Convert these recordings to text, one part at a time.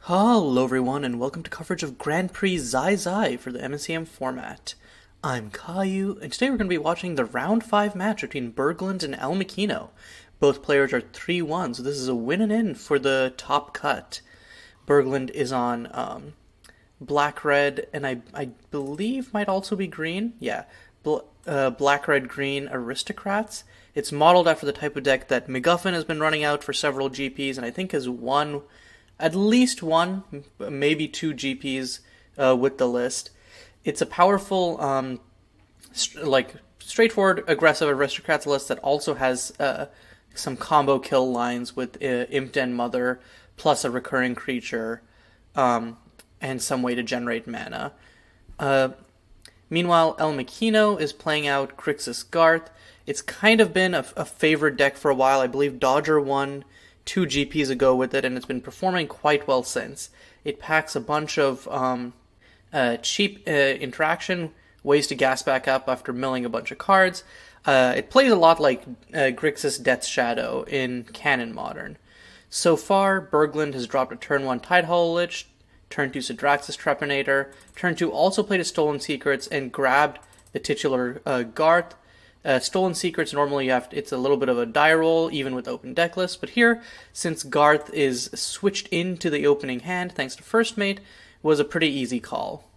Hello everyone and welcome to coverage of Grand Prix Xai-Xai for the MSEM format. I'm Caillou, and today we're going to be watching the round 5 match between Bergland and Elmikkino. Both players are 3-1, so this is a win and in for the top cut. Bergland is on black-red, and I believe might also be green. Yeah, black-red-green Aristocrats. It's modeled after the type of deck that MacGuffin has been running out for several GPs, and I think has won at least one, maybe two GPs with the list. It's a powerful, straightforward, aggressive Aristocrats list that also has some combo kill lines with Imp Den Mother, plus a recurring creature, and some way to generate mana. Meanwhile, Elmikkino is playing out Grixis Garth. It's kind of been a favored deck for a while. I believe Dodger won 2 GPs ago with it, and it's been performing quite well since. It packs a bunch of cheap interaction, ways to gas back up after milling a bunch of cards. It plays a lot like Grixis Death's Shadow in Canon Modern. So far, Bergland has dropped a turn 1 Tide Hollow Lich, turn 2 Sidraxis Trepanator, turn 2 also played a Stolen Secrets and grabbed the titular Garth. Stolen Secrets, normally it's a little bit of a die roll, even with open deck lists, but here, since Garth is switched into the opening hand, thanks to First Mate, was a pretty easy call.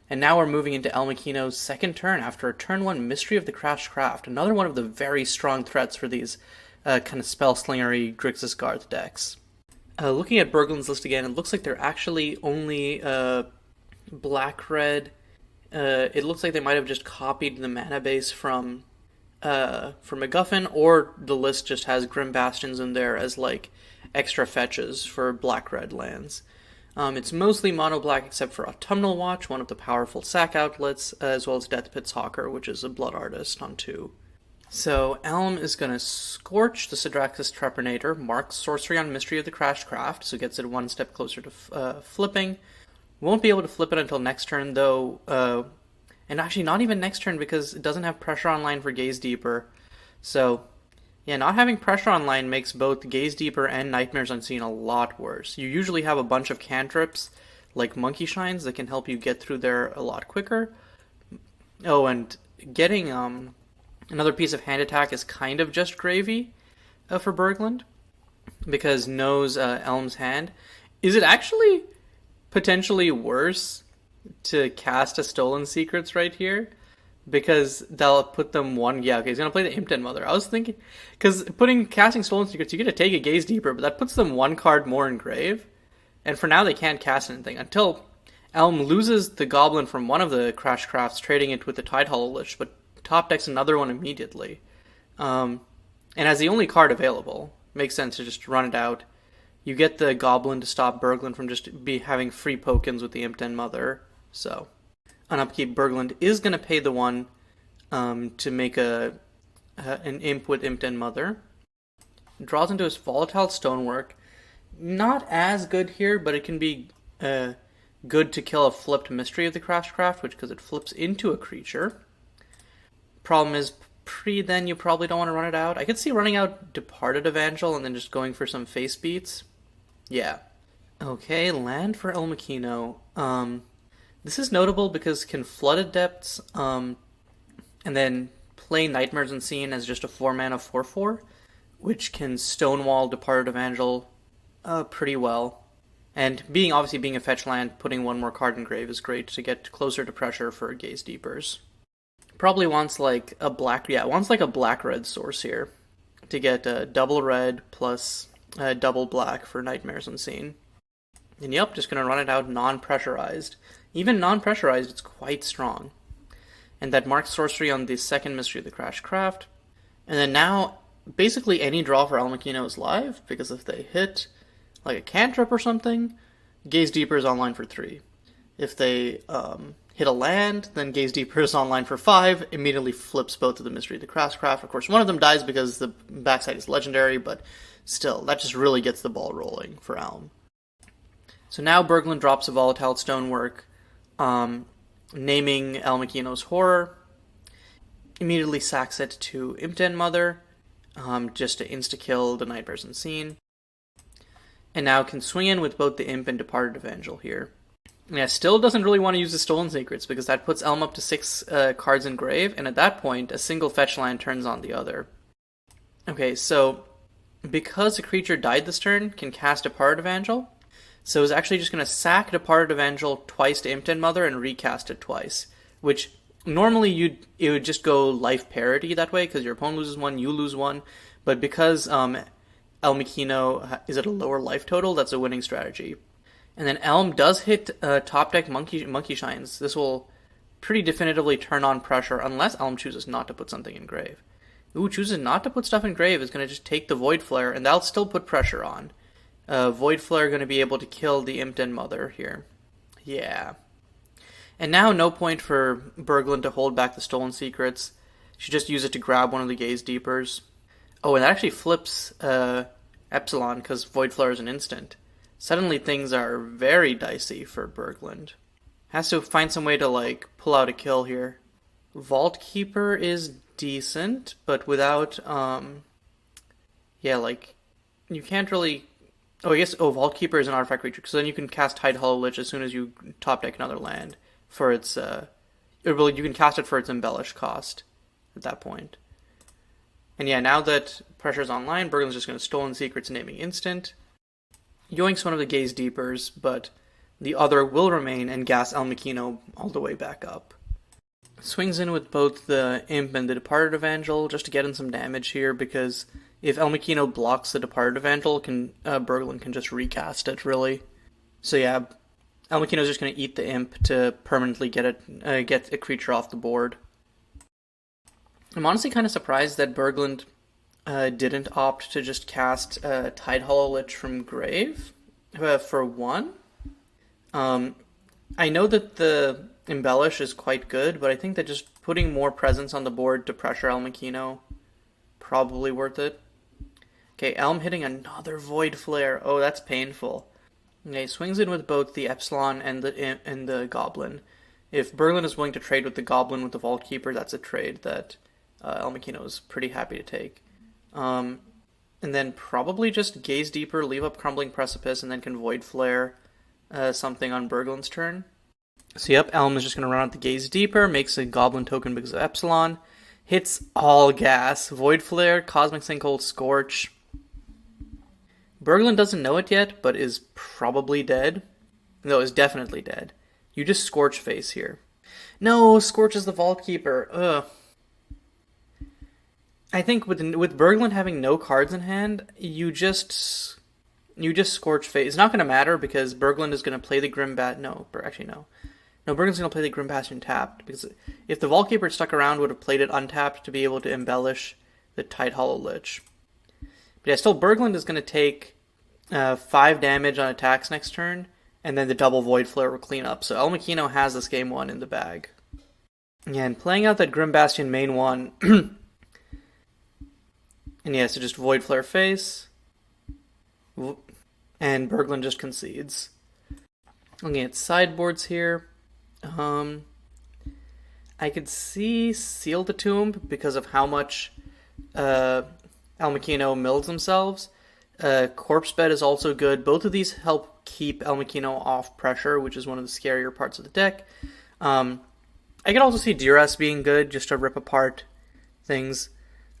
And now we're moving into Elmikkino's second turn after a turn 1 Mystery of the Crashed Craft, another one of the very strong threats for these kind of spell-slingery Grixis Garth decks. Looking at Bergland's list again, it looks like they're actually only black-red. It looks like they might have just copied the mana base from MacGuffin, or the list just has Grim Bastions in there as like extra fetches for black-red lands. It's mostly mono-black except for Autumnal Watch, one of the powerful sack outlets, as well as Deathpit's Hawker, which is a Blood Artist on 2. So Elm is going to Scorch the Sidraxis Trepanator, marks Sorcery on Mystery of the Crashed Craft, so gets it one step closer to flipping. Won't be able to flip it until next turn, though, and actually not even next turn because it doesn't have pressure online for Gaze Deeper. So, yeah, not having pressure online makes both Gaze Deeper and Nightmares Unseen a lot worse. You usually have a bunch of cantrips, like Monkey Shines, that can help you get through there a lot quicker. Oh, and getting another piece of hand attack is kind of just gravy for Bergland, because knows Elm's hand. Is it actually potentially worse to cast a Stolen Secrets right here? Because they'll put them one... Yeah, okay, he's going to play the Imp Den Mother. I was thinking... Because casting Stolen Secrets, you get to take a Gaze Deeper, but that puts them one card more in grave. And for now, they can't cast anything until Elm loses the Goblin from one of the Crash Crafts, trading it with the Tide Hollow Lich, but top decks another one immediately. And as the only card available, makes sense to just run it out. You get the Goblin to stop Bergland from just having free Pokins with the Imp Den Mother. So, on upkeep, Bergland is going to pay the one to make an Imp with Imp Den Mother. Draws into his Volatile Stonework. Not as good here, but it can be good to kill a flipped Mystery of the Crashed Craft, because it flips into a creature. Problem is, then you probably don't want to run it out. I could see running out Departed Evangel and then just going for some face beats. Yeah. Okay, land for Elmikkino. This is notable because can Flooded Depths and then play Nightmares Unseen as just a 4-mana 4/4, which can Stonewall Departed Evangel pretty well. And obviously being a fetch land, putting one more card in grave is great to get closer to pressure for Gaze Deepers. Probably wants like a black-red source here to get double red plus double black for Nightmares Unseen. And yep, just going to run it out non-pressurized. Even non-pressurized, it's quite strong. And that marks sorcery on the second Mystery of the Crashed Craft. And then now, basically any draw for Elmikkino is live, because if they hit like a cantrip or something, Gaze Deeper is online for 3. If they hit a land, then Gaze Deeper is online for 5, immediately flips both of the Mystery of the Crashed Craft. Of course, one of them dies because the backside is legendary, but still, that just really gets the ball rolling for Elm. So now Bergland drops a Volatile Stonework, naming Elmikkino's Horror, immediately sacks it to Imp Den Mother, just to insta-kill the Nightmares Unseen. And now can swing in with both the Imp and Departed Evangel here. Yeah, still doesn't really want to use the Stolen Secrets because that puts Elm up to 6 cards in grave, and at that point, a single fetch land turns on the other. Okay, so because a creature died this turn, can cast Departed Evangel. So it's actually just going to sack Departed Evangel twice to Imp Den Mother and recast it twice, which normally it would just go life parity that way because your opponent loses 1, you lose 1, but because Elmikkino is at a lower life total, that's a winning strategy. And then Elm does hit top deck Monkey Shines. This will pretty definitively turn on pressure unless Elm chooses not to put something in grave. Ooh, chooses not to put stuff in grave is going to just take the Void Flare, and that'll still put pressure on. Void Flare going to be able to kill the Imp Den Mother here. Yeah. And now no point for Bergland to hold back the Stolen Secrets. She just use it to grab one of the Gaze Deepers. Oh, and that actually flips Epsilon because Void Flare is an instant. Suddenly things are very dicey for Bergland. Has to find some way to, pull out a kill here. Vault Keeper is decent, but without, you can't really... Vault Keeper is an artifact creature, so then you can cast Tide Hollow Lich as soon as you top deck another land for its, you can cast it for its Embellish cost at that point. And yeah, now that pressure's online, Bergland's just going to Stolen Secrets naming instant. Yoinks one of the Gaze Deepers, but the other will remain and gas Elmikkino all the way back up. Swings in with both the Imp and the Departed Evangel just to get in some damage here, because if Elmikkino blocks the Departed Evangel, Bergland can just recast it, really. So yeah, Elmikkino's just going to eat the Imp to permanently get a creature off the board. I'm honestly kind of surprised that Bergland didn't opt to just cast Tide Hollow Lich from grave for 1. I know that the Embellish is quite good, but I think that just putting more presence on the board to pressure Elmikkino probably worth it. Okay, Elm hitting another Void Flare. Oh, that's painful. Okay, swings in with both the Epsilon and the Goblin. If Bergland is willing to trade with the Goblin with the Vault Keeper, that's a trade that Elmikkino is pretty happy to take. And then probably just Gaze Deeper, leave up Crumbling Precipice, and then can Void Flare something on Bergland's turn. So yep, Elm is just going to run out the Gaze Deeper, makes a Goblin token because of Epsilon, hits all gas, Void Flare, Cosmic Sinkhole, Scorch. Bergland doesn't know it yet, but is probably dead. No, is definitely dead. You just Scorch face here. No, Scorch is the Vault Keeper. Ugh. I think with Bergland having no cards in hand, you just Scorch face. It's not going to matter because Bergland is going to play the Grim Bat. No, Bergland's going to play the Grim Bastion tapped, because if the Vault Keeper stuck around, would have played it untapped to be able to embellish the Tide Hollow Lich. But yeah, still Bergland is going to take 5 damage on attacks next turn, and then the double Void Flare will clean up. So Elmikkino has this game 1 in the bag. Yeah, and playing out that Grim Bastion main 1, and yeah, so just Void Flare face, and Bergland just concedes. Looking at sideboards here, I could see Seal the Tomb because of how much Elmikkino mills themselves. Corpse Bed is also good. Both of these help keep Elmikkino off pressure, which is one of the scarier parts of the deck. I could also see Duress being good, just to rip apart things.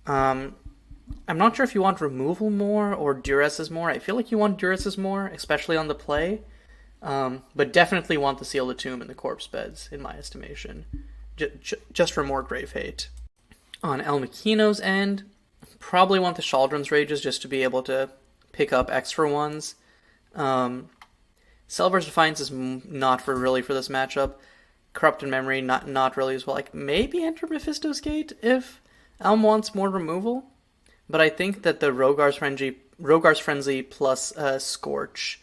I'm not sure if you want Removal more or Duresses more. I feel like you want Duresses more, especially on the play. But definitely want the Seal the Tomb and the Corpse Beds, in my estimation. Just for more Grave Hate. On Elmikkino's end, probably want the Chaldron's Rages just to be able to pick up extra ones. Selvar's Defiance is not really for this matchup. Corrupted Memory, not really as well. Like, maybe enter Mephisto's Gate if Elm wants more removal. But I think that the Rogar's Frenzy plus Scorch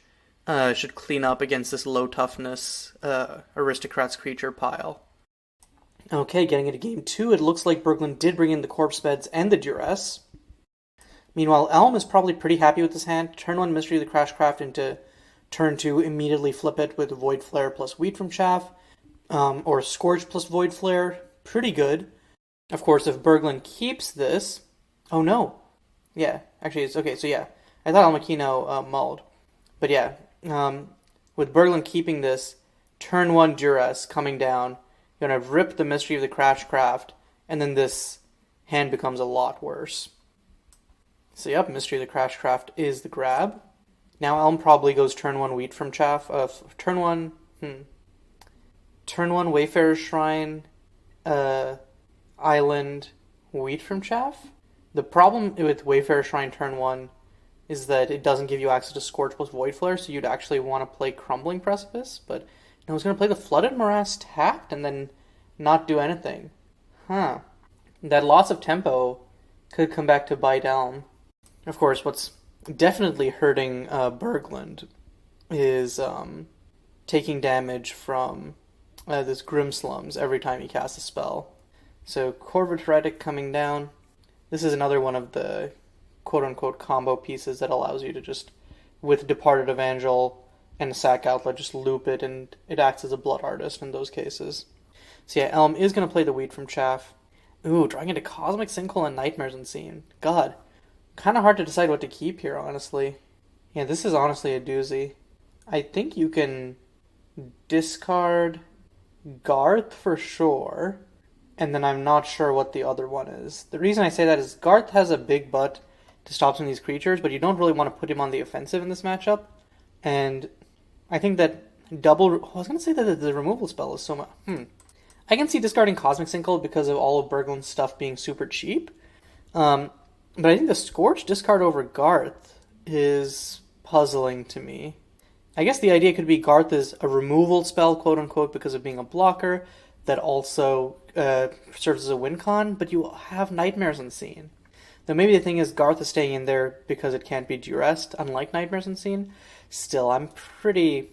should clean up against this low toughness Aristocrats creature pile. Okay, getting into game 2, it looks like Bergland did bring in the Corpse Beds and the Duress. Meanwhile, Elm is probably pretty happy with this hand. Turn 1 Mystery of the Crashcraft into turn 2, immediately flip it with Void Flare plus Wheat from Chaff, or Scorch plus Void Flare. Pretty good. Of course, if Bergland keeps this... Oh no. Yeah, actually it's okay, so yeah. I thought Elmikkino mulled. But yeah, with Bergland keeping this, turn 1 duress coming down, you're going to rip the Mystery of the Crashcraft, and then this hand becomes a lot worse. So yep, Mystery of the Crashcraft is the grab. Now Elm probably goes turn 1 Wheat from Chaff. Turn 1 Wayfarer's Shrine, Island, Wheat from Chaff. The problem with Wayfarer's Shrine turn 1 is that it doesn't give you access to Scorch plus Void Flare, so you'd actually want to play Crumbling Precipice, but no, he's going to play the Flooded Morass tapped and then not do anything. Huh. That loss of tempo could come back to bite Elm. Of course, what's definitely hurting Bergland is taking damage from this Grimslums every time he casts a spell. So Corvid Heretic coming down. This is another one of the quote-unquote combo pieces that allows you to just, with Departed Evangel and Sack Outlet, just loop it, and it acts as a Blood Artist in those cases. So yeah, Elm is going to play the Wheat from Chaff. Ooh, drawing into Cosmic Sinkhole and Nightmares Unseen. God, kind of hard to decide what to keep here, honestly. Yeah, this is honestly a doozy. I think you can discard Garth for sure, and then I'm not sure what the other one is. The reason I say that is Garth has a big butt to stop some of these creatures, but you don't really want to put him on the offensive in this matchup. And I think that I was going to say that the removal spell is so much... I can see discarding Cosmic Sinkhole because of all of Bergland's stuff being super cheap. But I think the Scorch discard over Garth is puzzling to me. I guess the idea could be Garth is a removal spell, quote-unquote, because of being a blocker that also serves as a win con, but you have Nightmares Unseen. Though maybe the thing is Garth is staying in there because it can't be duressed, unlike Nightmares Unseen. Still, I'm pretty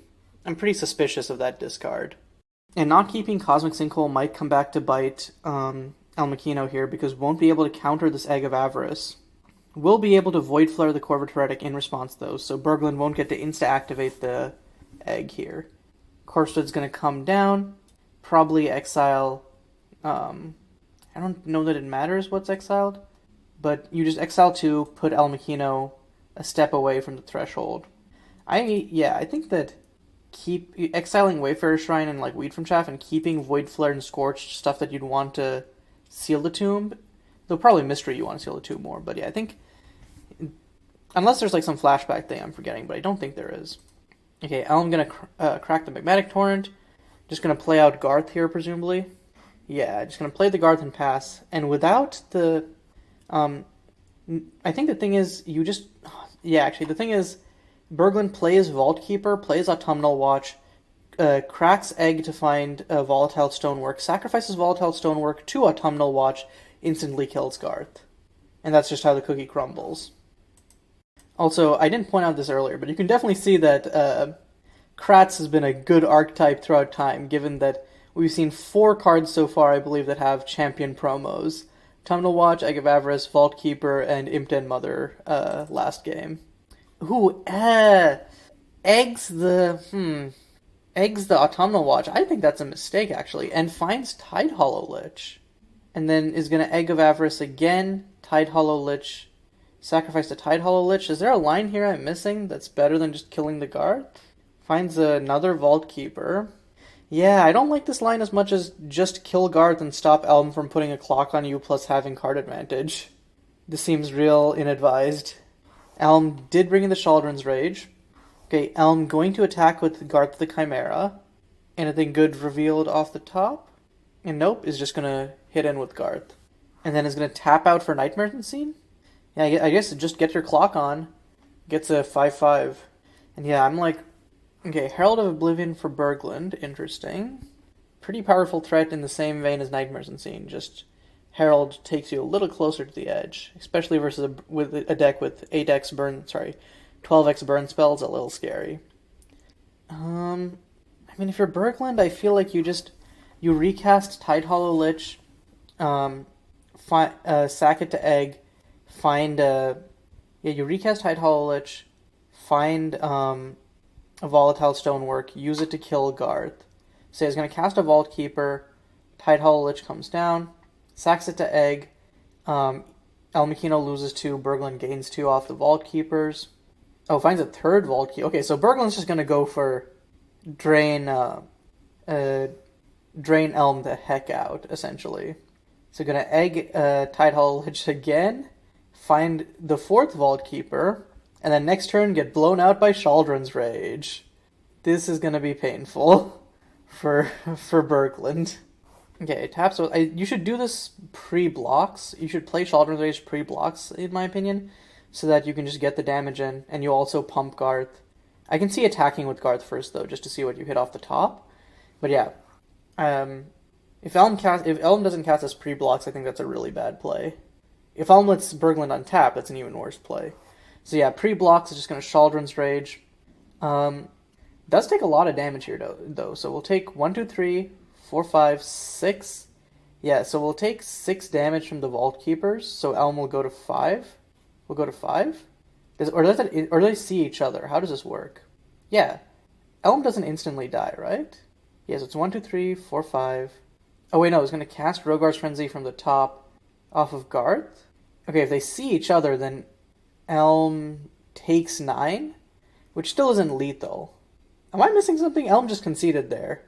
suspicious of that discard. And not keeping Cosmic Sinkhole might come back to bite Elmikkino here, because won't be able to counter this Egg of Avarice. Will be able to Void Flare the Corvid Heretic in response, though, so Bergland won't get to insta-activate the Egg here. Corpsewood's going to come down, probably exile... I don't know that it matters what's exiled, but you just exile 2, put Elmikkino a step away from the threshold. I think that exiling Wayfarer's Shrine and like Wheat from Chaff and keeping Void Flare and Scorch, stuff that you'd want to seal the tomb, though probably Mystery you want to seal the tomb more, but yeah, I think, unless there's like some flashback thing I'm forgetting, but I don't think there is. Okay, I'm going to crack the Magmatic Torrent, just going to play out Garth here, presumably. Yeah, just going to play the Garth and pass, and without the, I think the thing is, the thing is, Bergland plays Vault Keeper, plays Autumnal Watch, cracks Egg to find Volatile Stonework, sacrifices Volatile Stonework to Autumnal Watch, instantly kills Garth. And that's just how the cookie crumbles. Also, I didn't point out this earlier, but you can definitely see that Kratz has been a good archetype throughout time, given that we've seen 4 cards so far, I believe, that have champion promos. Autumnal Watch, Egg of Avarice, Vault Keeper, and Imp Den Mother last game. Ooh, eggs the Autumnal Watch. I think that's a mistake, actually. And finds Tide Hollow Lich. And then is going to Egg of Avarice again, Tide Hollow Lich, sacrifice the Tide Hollow Lich. Is there a line here I'm missing that's better than just killing the Garth? Finds another Vault Keeper. Yeah, I don't like this line as much as just kill Garth and stop Elm from putting a clock on you plus having card advantage. This seems real inadvised. Elm did bring in the Shaldron's Rage. Okay, Elm going to attack with Garth the Chimera. Anything good revealed off the top? And nope, is just going to hit in with Garth. And then is going to tap out for Nightmares Unseen? Yeah, I guess just get your clock on. Gets a 5/5. And yeah, I'm like, okay, Herald of Oblivion for Bergland, interesting. Pretty powerful threat in the same vein as Nightmares Unseen, just Herald takes you a little closer to the edge, especially versus with a deck with 12x burn spells, a little scary. I mean, if you're Bergland, I feel like you recast Tide Hollow Lich, sack it to Egg, you recast Tide Hollow Lich, find a Volatile Stonework, use it to kill Garth. Say he's going to cast a Vault Keeper, Tide Hollow Lich comes down, sacks it to Egg, Elmikkino loses 2, Bergland gains 2 off the Vault Keepers. Oh, finds a third Vault Keeper. Okay, so Bergland's just gonna go for drain, uh, drain Elm the heck out, essentially. So gonna egg Tidehull Lich again, find the fourth Vault Keeper, and then next turn get blown out by Shaldron's Rage. This is gonna be painful for Bergland. Okay, tap. So you should do this pre-blocks. You should play Shaldron's Rage pre-blocks, in my opinion, so that you can just get the damage in, and you also pump Garth. I can see attacking with Garth first, though, just to see what you hit off the top. But yeah, if Elm doesn't cast as pre-blocks, I think that's a really bad play. If Elm lets Bergland untap, that's an even worse play. So yeah, pre-blocks is just going to Shaldron's Rage. Does take a lot of damage here, though. So we'll take 1, 2, 3, 4, 5, 6. Yeah, so we'll take 6 damage from the Vault Keepers. So Elm will go to 5. We'll go to 5? Or do they see each other? How does this work? Yeah. Elm doesn't instantly die, right? Yeah, so it's 1, 2, 3, 4, 5. Oh wait, no, it's going to cast Rogar's Frenzy from the top off of Garth. Okay, if they see each other, then Elm takes 9, which still isn't lethal. Am I missing something? Elm just conceded there.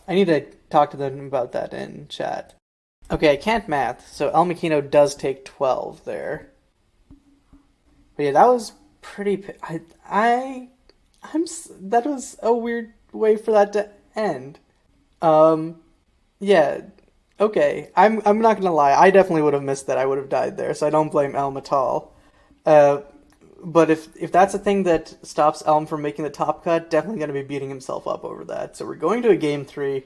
I need to talk to them about that in chat. Okay, I can't math, so Elmikkino does take 12 there. But yeah, that was pretty... that was a weird way for that to end. Yeah, okay. I'm not gonna lie, I definitely would have missed that. I would have died there, so I don't blame Elm at all. But if that's a thing that stops Elm from making the top cut, definitely going to be beating himself up over that. So we're going to a game 3.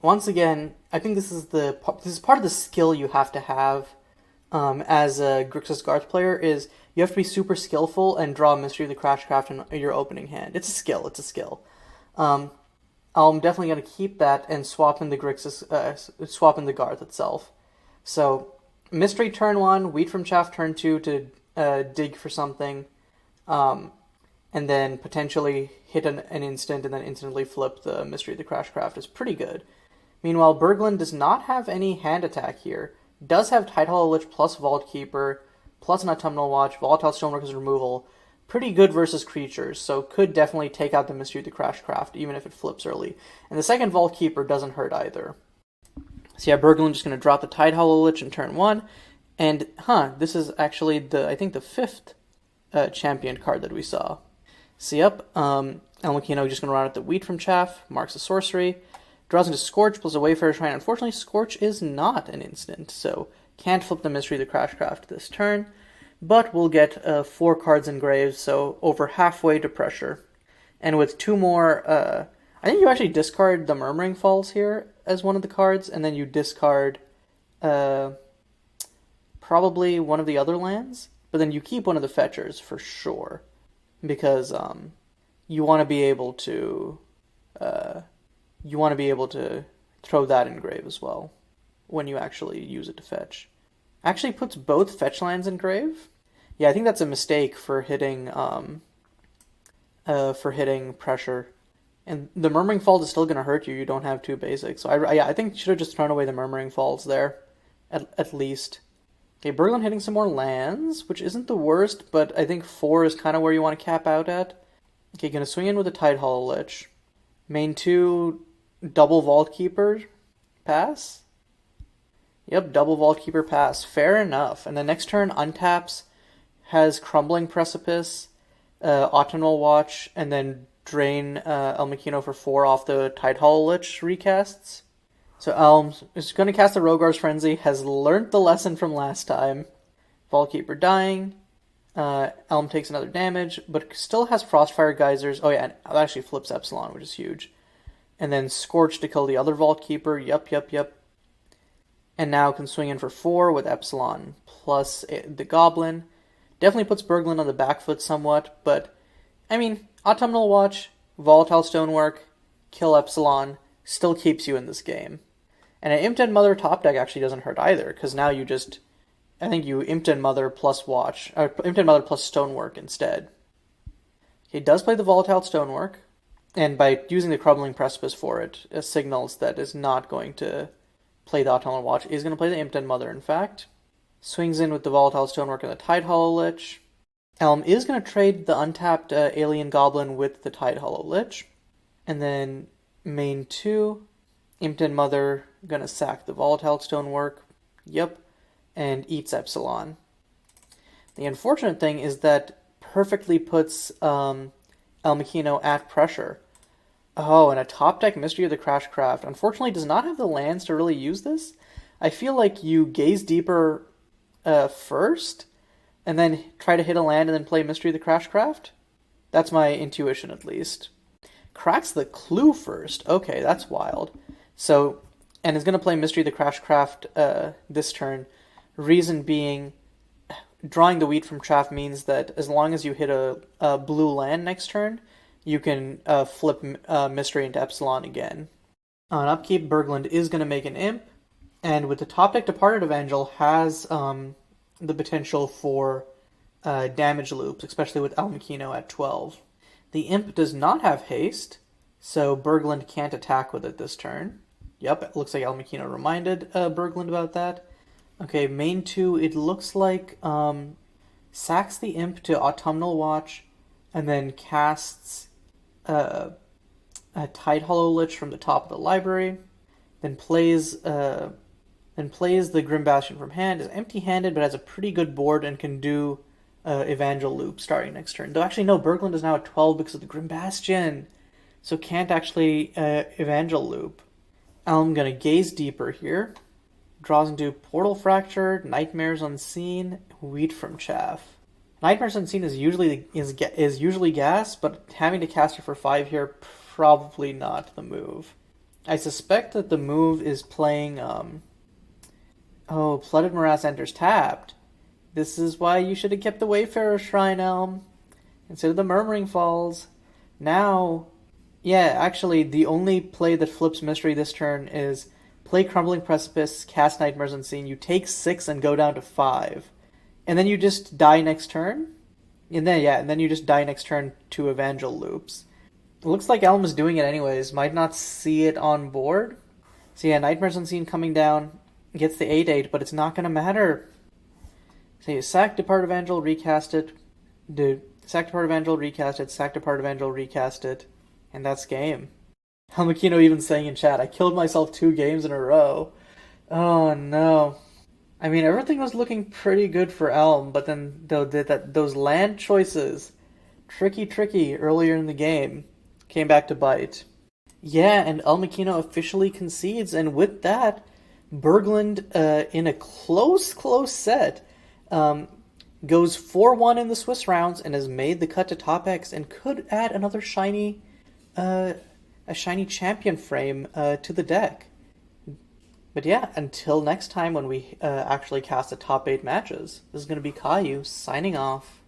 Once again, I think this is part of the skill you have to have as a Grixis Garth player is you have to be super skillful and draw Mystery of the Crashcraft in your opening hand. It's a skill. I'm definitely going to keep that and swap in the Garth itself. So Mystery turn 1, Wheat from Chaff turn 2 to dig for something, and then potentially hit an instant and then instantly flip the Mystery of the Crashcraft is pretty good. Meanwhile, Bergland does not have any hand attack here. Does have Tidehull Lich plus Vault Keeper, plus an Autumnal Watch, Volatile Stonework as removal. Pretty good versus creatures, so could definitely take out the Mystery of the Crashcraft, even if it flips early. And the second Vault Keeper doesn't hurt either. So yeah, Bergland just going to drop the Tidehull Lich in turn 1. And, this is actually the 5th champion card that we saw. So yep, Elmikkino just going to run out the Wheat from Chaff, marks a sorcery, draws into Scorch, plus a Wayfarer's Shrine. Unfortunately, Scorch is not an instant, so can't flip the Mystery of the Crashcraft this turn. But we'll get 4 cards engraved, so over halfway to pressure. And with 2 more, I think you actually discard the Murmuring Falls here as one of the cards, and then you discard probably one of the other lands, but then you keep one of the fetchers for sure, because you want to be able to throw that in grave as well when you actually use it to fetch. Actually puts both fetch lands in grave. Yeah, I think that's a mistake for hitting pressure. And the Murmuring Falls is still going to hurt you. You don't have 2 basics. So I think you should have just thrown away the Murmuring Falls there, at least. Okay, Bergland hitting some more lands, which isn't the worst, but I think 4 is kind of where you want to cap out at. Okay, going to swing in with a Tidehull Lich. Main 2, double Vault Keeper, pass. Yep, double Vault Keeper pass. Fair enough. And the next turn, untaps, has Crumbling Precipice, Autumnal Watch, and then drain Elmikkino for 4 off the Tidehull Lich recasts. So Elm is going to cast the Rogar's Frenzy, has learned the lesson from last time. Vault Keeper dying. Elm takes another damage, but still has Frostfire Geysers. Oh yeah, and that actually flips Epsilon, which is huge. And then Scorch to kill the other Vault Keeper. Yup. And now can swing in for 4 with Epsilon plus the Goblin. Definitely puts Bergland on the back foot somewhat, but I mean, Autumnal Watch, Volatile Stonework, kill Epsilon, still keeps you in this game. And an Imp Mother top deck actually doesn't hurt either, because now you just, I think you Imp Mother plus Watch, or Imp Mother plus Stonework instead. He does play the Volatile Stonework, and by using the Crumbling Precipice for it signals that is not going to play the Autumnal Watch, is going to play the Imp Mother in fact. Swings in with the Volatile Stonework and the Tidehull Lich. Elm is going to trade the untapped Alien Goblin with the Tide Hollow Lich. And then main 2, Impton Mother, going to sack the Volatile Stonework. Yep. And eats Epsilon. The unfortunate thing is that perfectly puts Elmikkino at pressure. Oh, and a top deck Mystery of the Crashcraft. Unfortunately, does not have the lands to really use this. I feel like you gaze deeper first, and then try to hit a land and then play Mystery of the Crashcraft. That's my intuition, at least. Cracks the Clue first. Okay, that's wild. So, and is going to play Mystery of the Crashcraft this turn. Reason being, drawing the Wheat from Chaff means that as long as you hit a blue land next turn, you can flip Mystery into Epsilon again. On upkeep, Bergland is going to make an Imp, and with the top deck Departed Evangel has the potential for damage loops, especially with Elmikkino at 12. The Imp does not have haste, so Bergland can't attack with it this turn. Yep, it looks like Elmikkino reminded Bergland about that. Okay, main 2, it looks like sacks the Imp to Autumnal Watch, and then casts a Tide Hollow Lich from the top of the library, then plays the Grim Bastion from hand, is empty-handed but has a pretty good board and can do Evangel Loop starting next turn. Though actually no, Bergland is now at 12 because of the Grim Bastion, so can't actually Evangel Loop. I'm gonna gaze deeper here. Draws into Portal Fracture, Nightmares Unseen, Wheat from Chaff. Nightmares Unseen is usually gas, but having to cast it for 5 here, probably not the move. I suspect that the move is playing, Flooded Morass enters tapped. This is why you should have kept the Wayfarer Shrine, Elm, instead of the Murmuring Falls. Now, yeah, actually, the only play that flips Mystery this turn is play Crumbling Precipice, cast Nightmares Unseen, you take 6 and go down to 5. And then you just die next turn? And then you just die next turn to Evangel Loops. It looks like Elm is doing it anyways, might not see it on board. So yeah, Nightmares Unseen coming down, gets the 8/8, but it's not going to matter. So you sack Depart Evangel, recast it. Sack Depart Evangel, recast it. Sack Depart Evangel, recast it. And that's game. Elmikkino even saying in chat, I killed myself 2 games in a row. Oh no. I mean, everything was looking pretty good for Elm, but then those land choices, tricky earlier in the game, came back to bite. Yeah, and Elmikkino officially concedes, and with that, Bergland, in a close set, goes 4-1 in the Swiss rounds and has made the cut to top X and could add another shiny champion frame to the deck. But yeah, until next time when we actually cast the top 8 matches, this is going to be Caillou signing off.